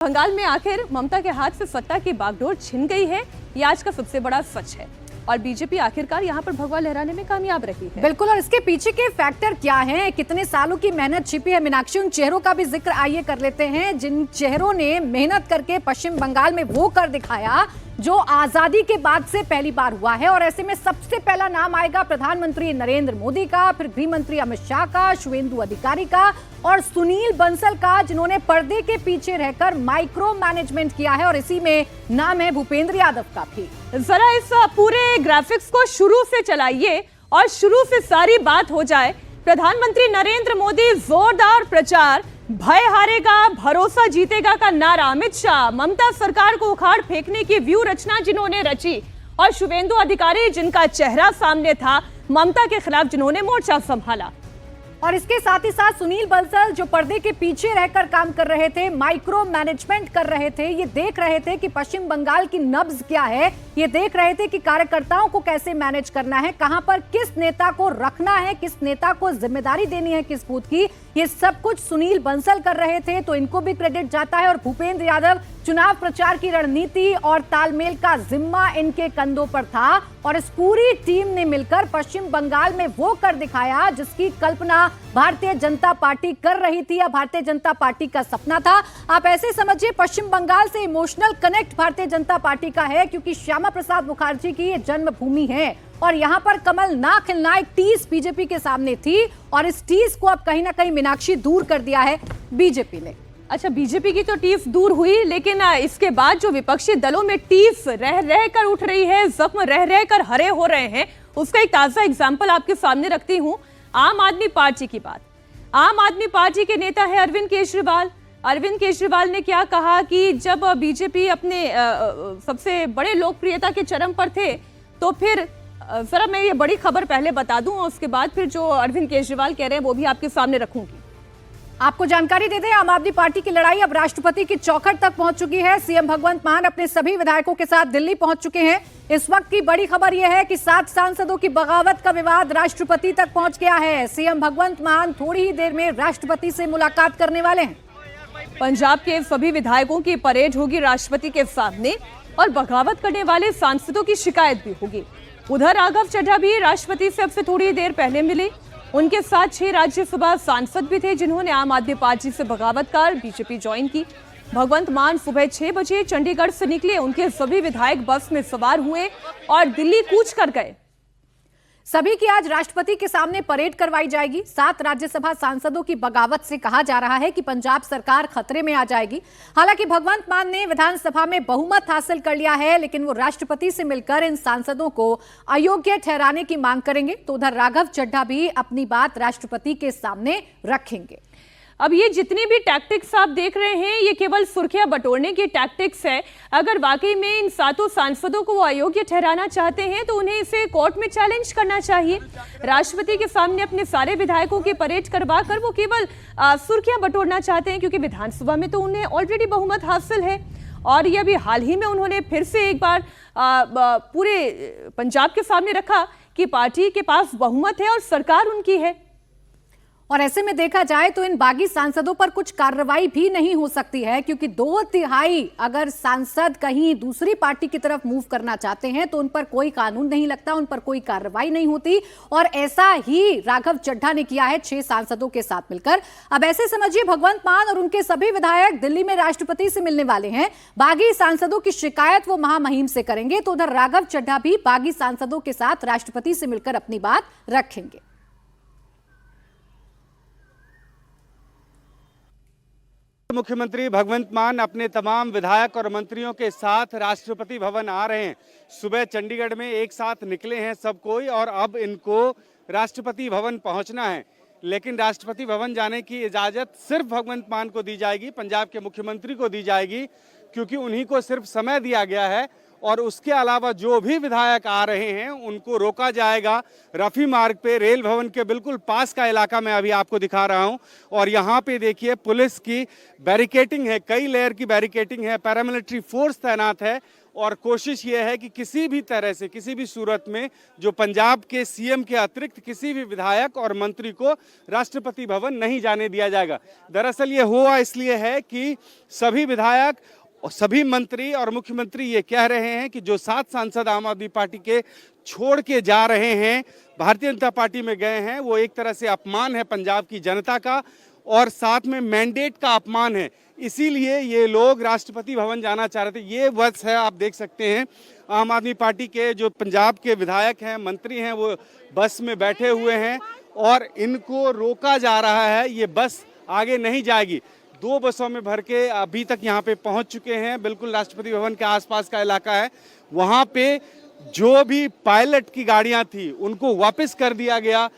बंगाल में आखिर ममता के हाथ से सत्ता की बागडोर छिन गई है, ये आज का सबसे बड़ा सच है। और बीजेपी आखिरकार यहाँ पर भगवा लहराने में कामयाब रही है। बिल्कुल, और इसके पीछे के फैक्टर क्या हैं, कितने सालों की मेहनत छिपी है। मीनाक्षी, उन चेहरों का भी जिक्र आइए कर लेते हैं जिन चेहरों ने मेहनत करके पश्चिम बंगाल में वो कर दिखाया जो आजादी के बाद से पहली बार हुआ है। और ऐसे में सबसे पहला नाम आएगा प्रधानमंत्री नरेंद्र मोदी का, फिर गृह मंत्री अमित शाह का, शुवेंदु अधिकारी का और सुनील बंसल का, जिन्होंने पर्दे के पीछे रहकर माइक्रो मैनेजमेंट किया है। और इसी में नाम है भूपेंद्र यादव का भी। जरा इस पूरे ग्राफिक्स को शुरू से चलाइए और शुरू से सारी बात हो जाए। प्रधानमंत्री नरेंद्र मोदी जोरदार प्रचार, भय हारेगा भरोसा जीतेगा का नारा, अमित शाह ममता सरकार को उखाड़ फेंकने की व्यू रचना जिन्होंने रची, और शुवेंदु अधिकारी जिनका चेहरा सामने था, ममता के खिलाफ जिन्होंने मोर्चा संभाला। और इसके साथ ही साथ सुनील बंसल जो पर्दे के पीछे रहकर काम कर रहे थे, माइक्रो मैनेजमेंट कर रहे थे, ये देख रहे थे कि पश्चिम बंगाल की नब्ज क्या है, ये देख रहे थे कि कार्यकर्ताओं को कैसे मैनेज करना है, कहां पर किस नेता को रखना है, किस नेता को जिम्मेदारी देनी है किस बूथ की, ये सब कुछ सुनील बंसल कर रहे थे। तो इनको भी क्रेडिट जाता है। और भूपेंद्र यादव, चुनाव प्रचार की रणनीति और तालमेल का जिम्मा इनके कंधों पर था। और इस पूरी टीम ने मिलकर पश्चिम बंगाल में वो कर दिखाया जिसकी कल्पना भारतीय जनता पार्टी कर रही थी या भारतीय जनता पार्टी का सपना था। आप ऐसे समझिए, पश्चिम बंगाल से emotional connect Bharatiya Janata party का है, क्योंकि श्यामा प्रसाद मुखर्जी की ये जन्मभूमि है। और यहां पर कमल ना खिलना एक टीस बीजेपी के सामने थी, और इस टीस को अब कहीं ना कहीं मीनाक्षी दूर कर दिया है बीजेपी ने। अच्छा, बीजेपी की तो टीफ दूर हुई, लेकिन इसके बाद जो विपक्षी दलों में टीफ रह रह कर उठ रही है, जख्म रह रह कर हरे हो रहे हैं, उसका एक ताजा एग्जाम्पल आपके सामने रखती हूं। आम आदमी पार्टी की बात। आम आदमी पार्टी के नेता है अरविंद केजरीवाल। अरविंद केजरीवाल ने क्या कहा कि जब बीजेपी अपने सबसे बड़े लोकप्रियता के चरम पर थे, तो फिर जरा मैं ये बड़ी खबर पहले बता दूं और उसके बाद फिर जो अरविंद केजरीवाल कह रहे हैं वो भी आपके सामने रखूंगी। आपको जानकारी दे दें, आम आदमी पार्टी की लड़ाई अब राष्ट्रपति की चौखट तक पहुंच चुकी है। सीएम भगवंत मान अपने सभी विधायकों के साथ दिल्ली पहुंच चुके हैं। इस वक्त की बड़ी खबर यह है कि 7 सांसदों की बगावत का विवाद राष्ट्रपति तक पहुंच गया है। सीएम भगवंत मान थोड़ी ही देर में राष्ट्रपति से मुलाकात करने वाले हैं। पंजाब के सभी विधायकों की परेड होगी राष्ट्रपति के सामने, और बगावत करने वाले सांसदों की शिकायत भी होगी। उधर राघव चड्ढा भी राष्ट्रपति से अब से थोड़ी देर पहले मिले। उनके साथ 6 राज्यसभा सांसद भी थे जिन्होंने आम आदमी पार्टी से बगावत कर बीजेपी ज्वाइन की। भगवंत मान सुबह 6 बजे चंडीगढ़ से निकले। उनके सभी विधायक बस में सवार हुए और दिल्ली कूच कर गए। सभी की आज राष्ट्रपति के सामने परेड करवाई जाएगी। 7 राज्यसभा सांसदों की बगावत से कहा जा रहा है कि पंजाब सरकार खतरे में आ जाएगी। हालांकि भगवंत मान ने विधानसभा में बहुमत हासिल कर लिया है, लेकिन वो राष्ट्रपति से मिलकर इन सांसदों को अयोग्य ठहराने की मांग करेंगे। तो उधर राघव चड्ढा भी अपनी बात राष्ट्रपति के सामने रखेंगे। अब ये जितनी भी टैक्टिक्स आप देख रहे हैं, ये केवल सुर्खियां बटोरने की टैक्टिक्स है। अगर वाकई में इन 7 सांसदों को वो अयोग्य ठहराना चाहते हैं तो उन्हें इसे कोर्ट में चैलेंज करना चाहिए। राष्ट्रपति के सामने अपने सारे विधायकों की परेड करवा कर वो केवल सुर्खियां बटोरना चाहते हैं, क्योंकि विधानसभा में तो उन्हें ऑलरेडी बहुमत हासिल है। और ये अभी हाल ही में उन्होंने फिर से एक बार पूरे पंजाब के सामने रखा कि पार्टी के पास बहुमत है और सरकार उनकी है। और ऐसे में देखा जाए तो इन बागी सांसदों पर कुछ कार्रवाई भी नहीं हो सकती है, क्योंकि 2/3 अगर सांसद कहीं दूसरी पार्टी की तरफ मूव करना चाहते हैं तो उन पर कोई कानून नहीं लगता, उन पर कोई कार्रवाई नहीं होती। और ऐसा ही राघव चड्ढा ने किया है 6 सांसदों के साथ मिलकर। अब ऐसे समझिए, भगवंत मान और उनके सभी विधायक दिल्ली में राष्ट्रपति से मिलने वाले हैं। बागी सांसदों की शिकायत वो महामहिम से करेंगे। तो उधर राघव चड्ढा भी बागी सांसदों के साथ राष्ट्रपति से मिलकर अपनी बात रखेंगे। मुख्यमंत्री भगवंत मान अपने तमाम विधायक और मंत्रियों के साथ राष्ट्रपति भवन आ रहे हैं। सुबह चंडीगढ़ में एक साथ निकले हैं सब कोई, और अब इनको राष्ट्रपति भवन पहुंचना है। लेकिन राष्ट्रपति भवन जाने की इजाज़त सिर्फ भगवंत मान को दी जाएगी, पंजाब के मुख्यमंत्री को दी जाएगी, क्योंकि उन्हीं को सिर्फ समय दिया गया है और उसके अलावा जो भी विधायक आ रहे हैं उनको रोका जाएगा। रफी मार्ग पे रेल भवन के बिल्कुल पास का इलाका मैं अभी आपको दिखा रहा हूं और यहाँ पे देखिए पुलिस की बैरिकेटिंग है, कई लेयर की बैरिकेटिंग है, पैरामिलिट्री फोर्स तैनात है और कोशिश ये है कि किसी भी तरह से, किसी भी सूरत में जो पंजाब के सीएम के अतिरिक्त किसी भी विधायक और मंत्री को राष्ट्रपति भवन नहीं जाने दिया जाएगा। दरअसल ये हुआ इसलिए है कि सभी विधायक और सभी मंत्री और मुख्यमंत्री ये कह रहे हैं कि जो 7 सांसद आम आदमी पार्टी के छोड़ के जा रहे हैं, भारतीय जनता पार्टी में गए हैं, वो एक तरह से अपमान है पंजाब की जनता का और साथ में मैंडेट का अपमान है। इसीलिए ये लोग राष्ट्रपति भवन जाना चाह रहे थे। ये बस है, आप देख सकते हैं आम आदमी पार्टी के जो पंजाब के विधायक हैं, मंत्री हैं, वो बस में बैठे हुए हैं और इनको रोका जा रहा है। ये बस आगे नहीं जाएगी। 2 बसों में भर के अभी तक यहाँ पे पहुँच चुके हैं। बिल्कुल राष्ट्रपति भवन के आसपास का इलाका है, वहाँ पे जो भी पायलट की गाड़ियाँ थी उनको वापस कर दिया गया।